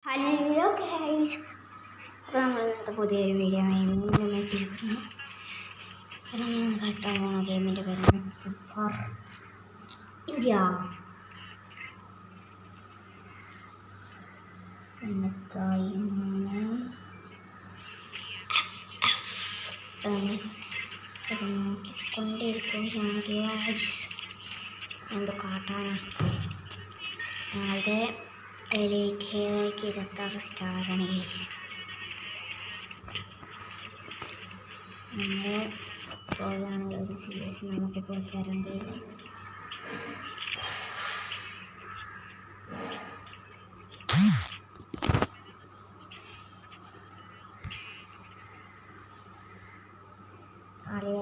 Hello guys, അപ്പോൾ നമ്മൾ ഇന്നത്തെ പുതിയൊരു വീഡിയോ വീണ്ടും വെച്ചിരിക്കുന്നു. അപ്പോൾ നമ്മൾ കളിക്കാൻ പോകുന്ന ഗെയിമിൻ്റെ പേരാണ് ഫോർ ഇന്ത്യ. നോക്കിക്കൊണ്ടിരിക്കുകയാണ് ഗൈസ്. എന്തോ കാട്ടാനാ അതെ. എലൈറ്റ് ഹീറോയ്ക്ക് 26 സ്റ്റാറാണ് ഗൈസ്. നമ്മുടെ പോയാണ് ഒരു സീരീസ് നമുക്ക് പോയി തരേണ്ടത്.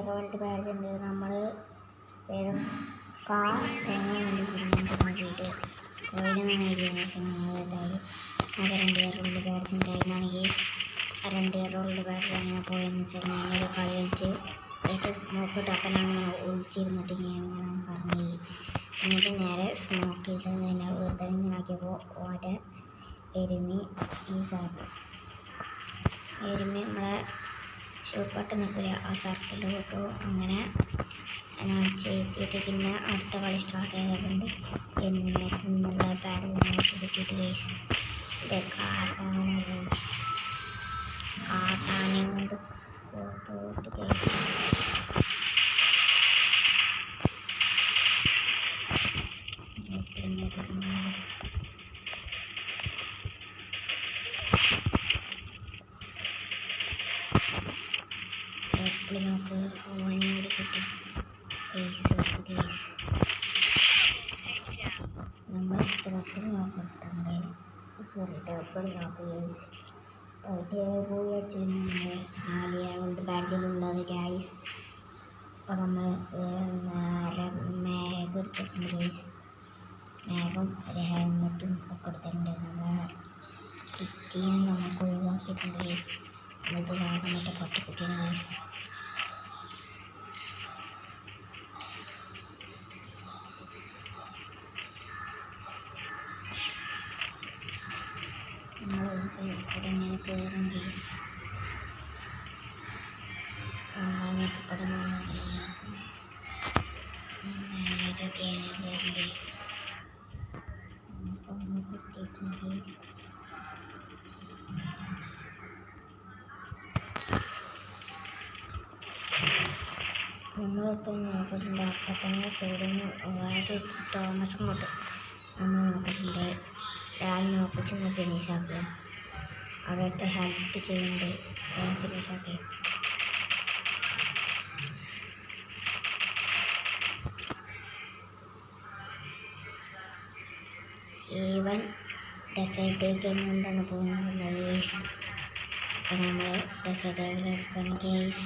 വേൾഡ് ബാഡ്ജ് ഉണ്ട്. നമ്മൾ വേഗം എങ്ങനെ വേണ്ടി നോക്കിയിട്ട് അത് 2 റോൾഡ് ബാഡ്ജ് ഉണ്ടായിരുന്നാണ് ഗെയ്സ്. 2 റോൾഡ് ബാഡ്ജ് അങ്ങനെ പോയെന്ന് വെച്ചാൽ ഞാനൊരു കളി കളിച്ച് സ്മോക്ക് ടോക്കനാണ് ഒഴിച്ചിരുന്നിട്ട് ഞാൻ പറഞ്ഞു. എന്നിട്ട് നേരെ സ്മോക്കിൽ തന്നെ വെറുതെ ആക്കിയപ്പോൾ ഓരോ എരുമി ഈ എരുമി നമ്മളെ ഷൂപ്പാട്ട് നിൽക്കില്ല, ആ സർക്കിളിൽ വിട്ടു. അങ്ങനെ ഞാൻ ചെയ്തിട്ട് പിന്നെ അടുത്ത കളി സ്റ്റാർട്ട് ചെയ്തിട്ടുണ്ട്. എന്നിട്ടുള്ള ബാഡിൽ നമുക്ക് കിട്ടിയിട്ട് ഗൈസ്. ഇത് കാട്ടാനെ കൊണ്ട് പോയിട്ട് ഗൈസ്. എപ്പോഴും നമുക്ക് ഓനോട് കിട്ടും നമ്മൾ എപ്പോഴും നോക്കിട്ടുണ്ട്. സോറി എപ്പോഴും നോക്കി പോയി അടിച്ചിരുന്നുണ്ട് 4 റോൾഡ് ബാഡ്ജിലുള്ളത് ഗൈസ്. അപ്പോൾ നമ്മൾ മേഘം എടുത്തിട്ടുണ്ട് ഗൈസ്. മേഘം ഒരു ഹെൽമെറ്റും ഒക്കെ എടുത്തിട്ടുണ്ട്. നമ്മളെ കിറ്റീനും നമുക്ക് ഒഴിവാക്കിയിട്ടുണ്ട് ഗൈസ്. ഇത് വാങ്ങാനായിട്ട് പട്ടിക്കുട്ടിയാണ് ഗൈസ്. നമ്മൾ ഇങ്ങനെ കയറും ഗൈസ്. നമ്മളിപ്പോൾ നോക്കിയിട്ടുണ്ട്. അപ്പത്തന്നെ സൈഡിന് വേറെ തോമസും കൊണ്ട് നമ്മൾ നോക്കിയിട്ടുണ്ട്. നോക്കിച്ചെന്ന് ഫിനിഷാക്കുക. അവിടുത്തെ ഹെൽപ്പ് ചെയ്യുന്നുണ്ട് ഫിനിഷാക്കി. ഈവൻ ഡെസേർട്ടേക്ക് കൊണ്ടാണ് പോകുന്നത് ഗൈസ്. അപ്പം നമ്മൾ ഡെസേർട്ടേക്ക് എടുക്കണം ഗൈസ്.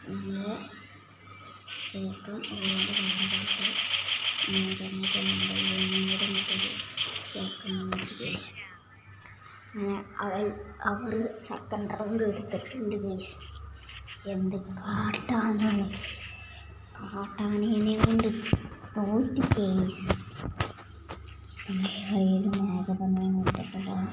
നമ്മൾ കേൾക്കും അവർ സെക്കൻഡ് റൗണ്ട് എടുത്തിട്ടുണ്ട് ഗൈസ്. എന്ത് കാട്ടാനാണ്, കാട്ടാനേനെ കൊണ്ട് തോറ്റ് ഗൈസ്. നമ്മുടെ കയ്യിൽ മേഘപർമ്മയം എടുത്തിട്ടുണ്ടാവും.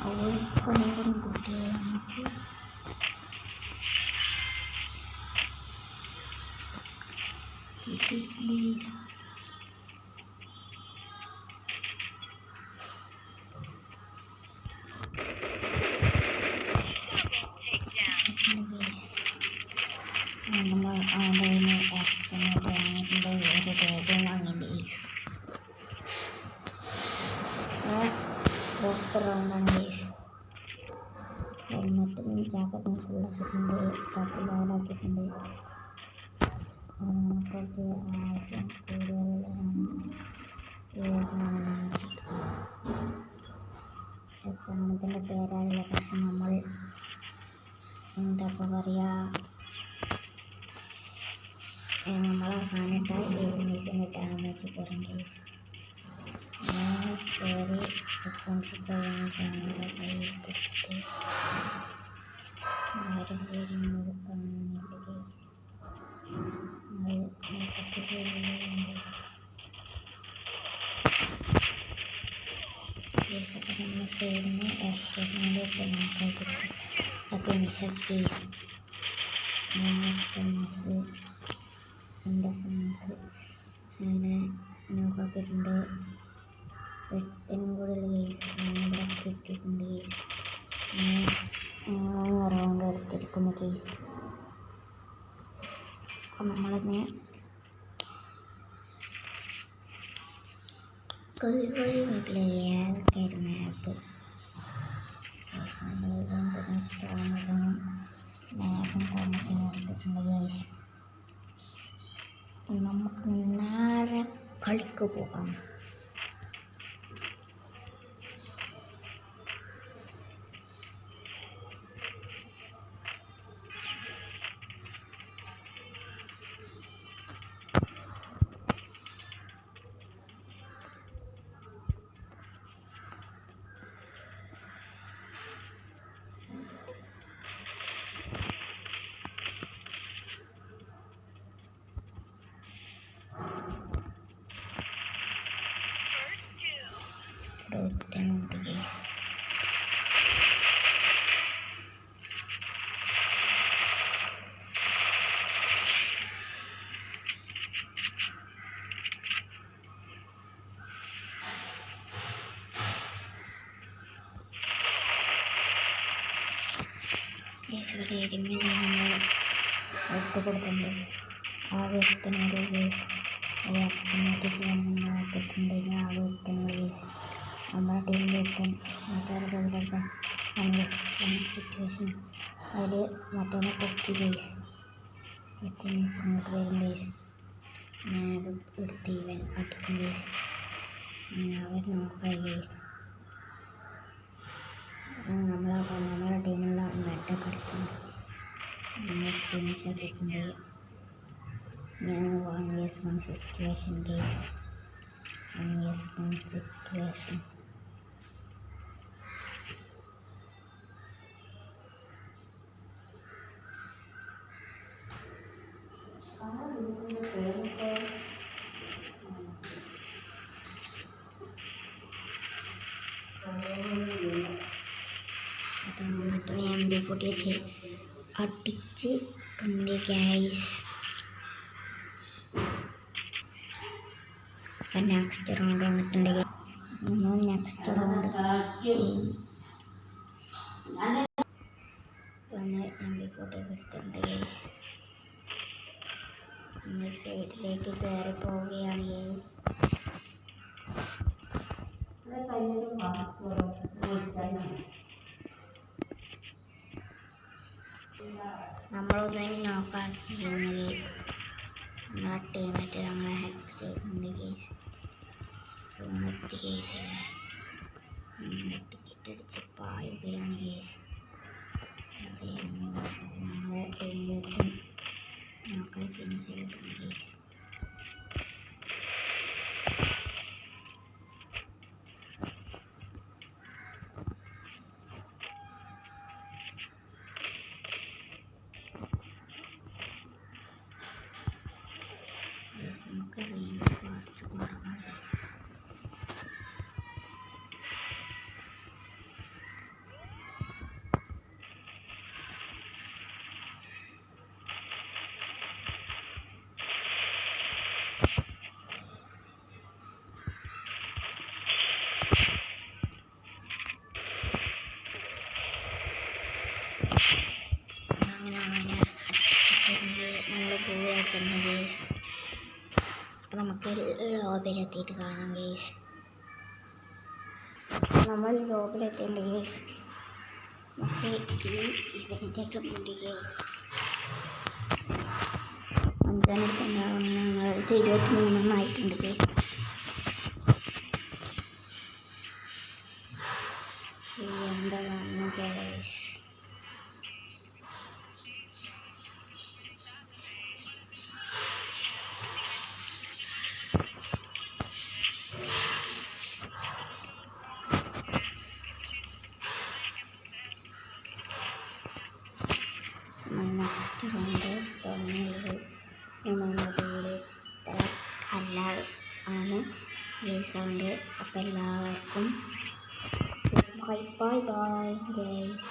അവൾക്കൊന്നും കൂട്ടിയ നമുക്ക് പ്ലീസ്. നമ്മൾ അവൻ്റെ ആക്സിഡൻറ്റ് വാങ്ങിയിട്ടുണ്ട്. ഒരു ടേബിൾ വാങ്ങിയിട്ടുണ്ട് ഗൈസ്. 4th റൗണ്ടാണ് ഗൈസ്. ഹെൽമെറ്റ് ജാക്കറ്റിന് ഫുള്ളാക്കിയിട്ടുണ്ട്, ടോപ്പ് ലെവലാക്കിയിട്ടുണ്ട്. കുറച്ച് ആവശ്യം കൂടുതലാണ് സാധനത്തിൻ്റെ പേരായില്ല. പക്ഷെ നമ്മൾ എന്താ പറയുക, നമ്മളെ സാധനം ഇട്ടാൽ ഡാമേജ് കുറയും ഗൈസ്. ഞാൻ കയറി കൊണ്ടിരിക്കുകയാണ് ചാനലിൻ്റെ കയ്യിൽ വെച്ചിട്ട് ആരും വരുന്നത് കാണുന്നില്ല ഗൈസ്. അപ്പോൾ നമ്മൾ സൈഡിൽ നിന്ന് എസ്കേസിനോട് ഇട്ട് നോക്കാതിരിക്കും. അപ്പോൾ ഫിനിഷർ ചെയ്യും എൻ്റെ ഫ്രണ്ട്സ് അങ്ങനെ നോക്കാക്കിയിട്ടുണ്ട്. ഒരുത്തനും കൂടെ ഇവിടെ കിട്ടിയിട്ടുണ്ട്. റൗണ്ട് എടുത്തിരിക്കുന്ന കേസ്. അപ്പം നമ്മളതിന് കളി വീട്ടിലേക്കായിരുന്നു മാപ്പ്. നമ്മളിതൊന്നും തോന്നുന്നതും മാപ്പും താമസിക്കാൻ എടുത്തിട്ടുണ്ട് ഗൈസ്. നമുക്ക് നേരെ കളിക്ക് പോകാം. ഇവിടെ എരുമ്പിനെ നമ്മൾ ഇട്ട് കൊടുക്കുന്നുണ്ട്. ആ വ്യക്തിനോട് വാക്സിനേറ്റ് ചെയ്യാൻ ഇട്ടിട്ടുണ്ടെങ്കിൽ ആ വ്യക്തിനോട് നമ്മുടെ ടീമിലേക്ക് മറ്റൊരു സിറ്റുവേഷൻ അതിൽ മറ്റൊന്ന് പൊക്കി കേസ് ഇങ്ങോട്ട് വരും കേസ്. ഞാൻ അത് എടുത്ത് ഇവൻ അടിക്കും കേസ്. അവർ നോക്കായി കേസ്. നമ്മളെ ടീമിലുള്ള മെഡൊക്കെ കളിച്ചിട്ടുണ്ട്. നമ്മൾ ഫിനിഷ് ആക്കിയിട്ടുണ്ട്. ഞാൻ 1vs1 situation case. 1vs1 situation. മറ്റേ MD40 വെച്ച് അടിച്ചിട്ടുണ്ട് ഗൈസ്. അപ്പം നെക്സ്റ്റ് റൗണ്ട് വന്നിട്ടുണ്ട്. നമ്മൾ നെക്സ്റ്റ് റൗണ്ട് നമ്മൾ MD40 എടുത്തിട്ടുണ്ട് ഗൈസ്. നമ്മൾ സൈഡിലേക്ക് കയറി പോവുകയാണ് ഗൈസ്. നമ്മളൊന്നും നോക്കാക്കിയിരുന്നു ഗൈസ്. നമ്മളെ ടീമായിട്ട് നമ്മളെ ഹെൽപ്പ് ചെയ്യുന്നുണ്ട് ഗൈസ്. സൂണെത്തി ഗൈസ്. നമ്മൾ ടിക്കറ്റ് അടിച്ച് പായുകയാണ് ഗൈസ്. അതെ നമ്മളെ ടീമിലേക്ക് നോക്കാൻ ഫിനിഷ് ചെയ്തിട്ടുണ്ട് ഗൈസ്. നമുക്ക് റേഞ്ച് കുറച്ച് കുറവാണ്. അങ്ങനെ അടിച്ചിട്ടുണ്ട്. നമ്മൾ പോവുകയാണ് ഗൈസ്. അപ്പോൾ നമുക്ക് ലോബിലെത്തിയിട്ട് കാണാം ഗൈസ്. നമ്മൾ ലോബിലെത്തിയിട്ടുണ്ട് ഗൈസ്. പക്ഷേ ഇതിൻ്റെ മുടിക്ക് 23 ആയിട്ടുണ്ട്. എന്താ ഗൈസ്, നെക്സ്റ്റ് റൗണ്ട് തുടങ്ങുന്നത് 3 അല്ല ആണ് ഗൈസ് സൗണ്ട്. അപ്പോൾ എല്ലാവർക്കും ബൈ ബൈ ബൈ ഗൈസ്.